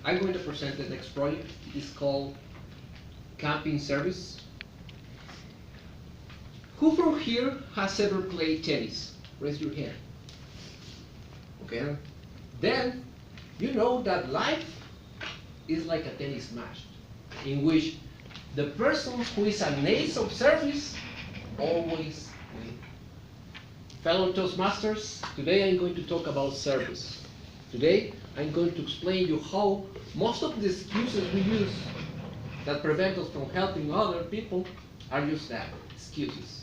I'm going to present the next project. It's called Camping Service. Who from here has ever played tennis? Raise your hand. Okay. Then you know that life is like a tennis match in which the person who is an ace of service always wins. Fellow Toastmasters, today I'm going to talk about service. Today I'm going to explain you how most of the excuses we use that prevent us from helping other people are just that, excuses.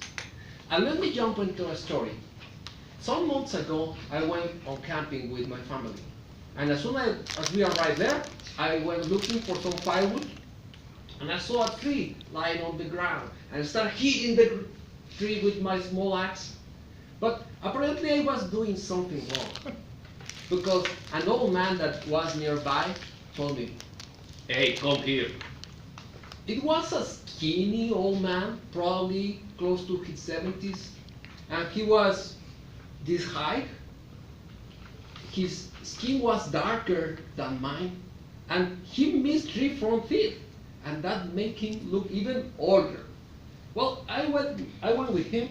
And let me jump into a story. Some months ago, I went on camping with my family. And as soon as we arrived there, I went looking for some firewood, and I saw a tree lying on the ground. And I started hitting the tree with my small axe. But apparently I was doing something wrong. Because an old man that was nearby told me, "Hey, come here." It was a skinny old man, probably close to his 70s, and he was this height. His skin was darker than mine, and he missed 3 front teeth, and that made him look even older. Well, I went with him,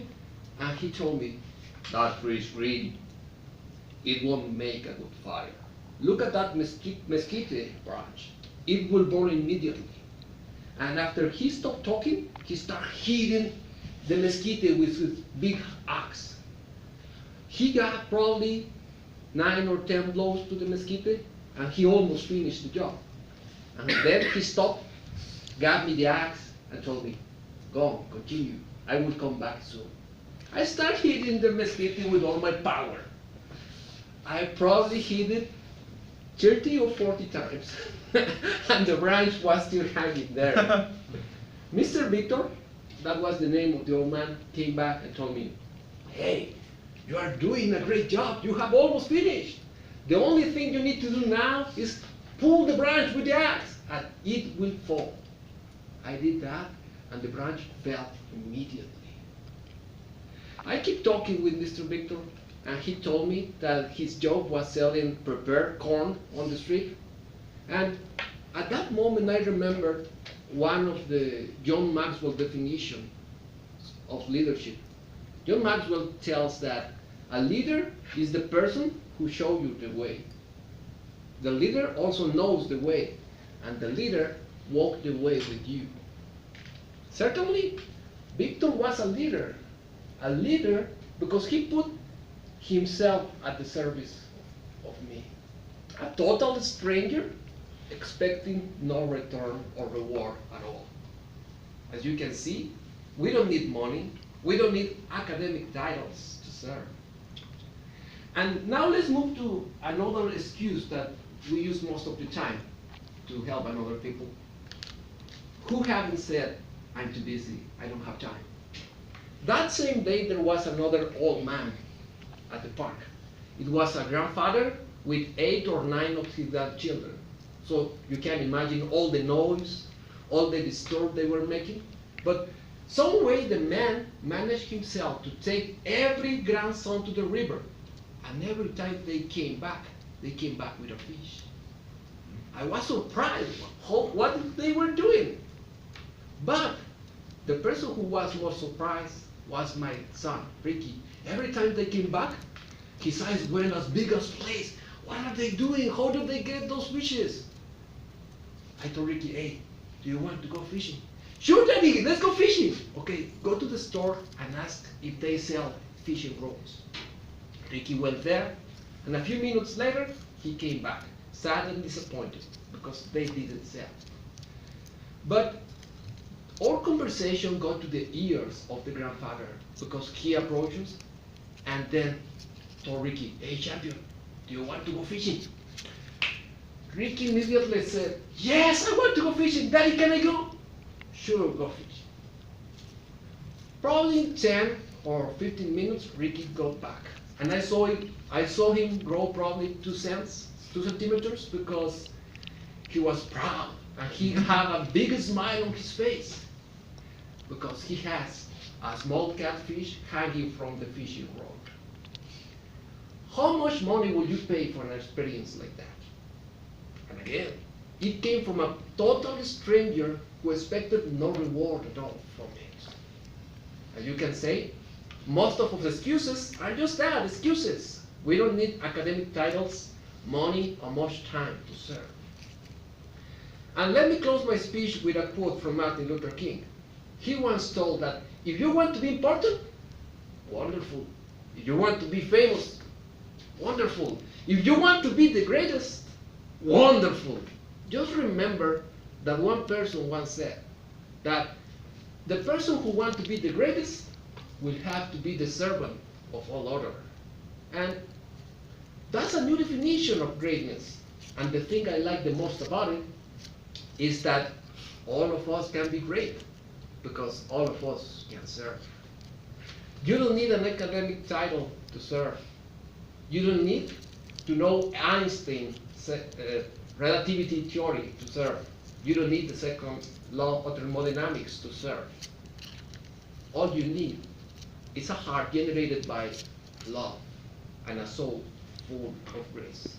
and he told me, "That tree is green. It won't make a good fire. Look at that mesquite branch. It will burn immediately." And after he stopped talking, he started hitting the mesquite with his big axe. He got probably 9 or 10 blows to the mesquite, and he almost finished the job. And then he stopped, got me the axe, and told me, "Go on, continue. I will come back soon." I started hitting the mesquite with all my power. I probably hit it 30 or 40 times, and the branch was still hanging there. Mr. Victor, that was the name of the old man, came back and told me, "Hey, you are doing a great job. You have almost finished. The only thing you need to do now is pull the branch with the axe, and it will fall." I did that, and the branch fell immediately. I keep talking with Mr. Victor, and he told me that his job was selling prepared corn on the street. And at that moment, I remembered one of the John Maxwell definitions of leadership. John Maxwell tells that a leader is the person who shows you the way. The leader also knows the way, and the leader walks the way with you. Certainly, Victor was a leader because he put himself at the service of me. A total stranger expecting no return or reward at all. As you can see, we don't need money. We don't need academic titles to serve. And now let's move to another excuse that we use most of the time to help another people. Who haven't said, "I'm too busy, I don't have time"? That same day, there was another old man at the park. It was a grandfather with 8 or 9 of his children. So you can imagine all the noise, all the disturb they were making. But some way the man managed himself to take every grandson to the river. And every time they came back with a fish. I was surprised what they were doing. But the person who was more surprised was my son, Ricky. Every time they came back, his eyes went as big as plates. What are they doing? How do they get those fishes? I told Ricky, "Hey, do you want to go fishing?" "Sure, Daddy, let's go fishing." "Okay, go to the store and ask if they sell fishing rods." Ricky went there, and a few minutes later, he came back, sad and disappointed, because they didn't sell. But our conversation got to the ears of the grandfather, because he approached us and then told Ricky, "Hey, champion, do you want to go fishing?" Ricky immediately said, "Yes, I want to go fishing. Daddy, can I go?" "Sure, go fishing." Probably in 10 or 15 minutes, Ricky got back. And I saw him grow probably 2 centimeters, because he was proud. And he had a big smile on his face, because he has a small catfish hanging from the fishing rod. How much money will you pay for an experience like that? And again, It came from a total stranger who expected no reward at all from it. And you can say, most of the excuses are just that, excuses. We don't need academic titles, money, or much time to serve. And let me close my speech with a quote from Martin Luther King. He once told that if you want to be important, wonderful. If you want to be famous, wonderful. If you want to be the greatest, wonderful. Just remember that one person once said that the person who wants to be the greatest will have to be the servant of all others. And that's a new definition of greatness. And the thing I like the most about it is that all of us can be great because all of us can serve. You don't need an academic title to serve. You don't need to know Einstein's relativity theory to serve. You don't need the second law of thermodynamics to serve. All you need is a heart generated by love and a soul full of grace.